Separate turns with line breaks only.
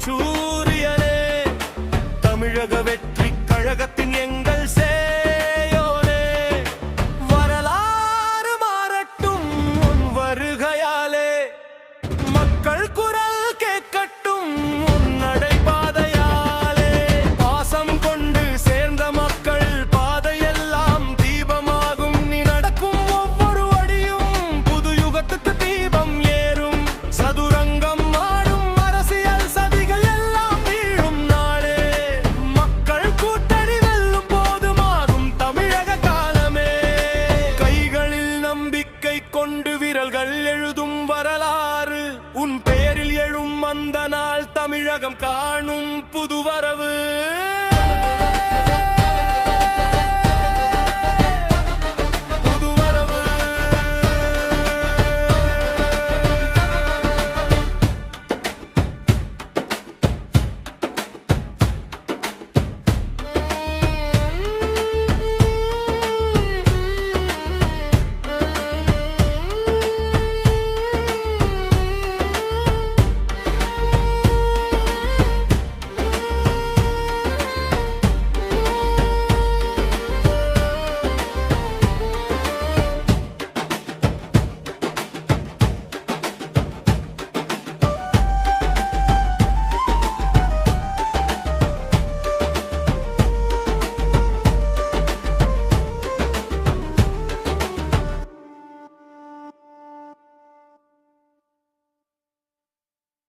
சூரியனே, தமிழக வெற்றி கழகத்தின் எங்கள் சேயோனே, வரலாறு மாறட்டும் உன் வருகையாலே, மக்கள் குரல் கேட்கட்டும் உன் நடைபாதையாலே, பாசம் கொண்டு சேர்ந்த மக்கள் பாதையெல்லாம் தீபமாகும், நீ நடக்கும் ஒவ்வொரு அடியும் புது யுகத்துக்கு தீபம் ஏறும், சதுரங்கம் ஆடும் அரசியல் சதிகள் எல்லாம் வீழும் நாளே, மக்கள் கூட்டணி வெல்லும் போது மாறும் தமிழக காலமே, கைகளில் நம்பிக்கை கொண்டு விரல்கள் எழுதும் வரலாறு, உன் பெயரில் எழும் அந்த நாள் தமிழகம் காணும் புது வரவு.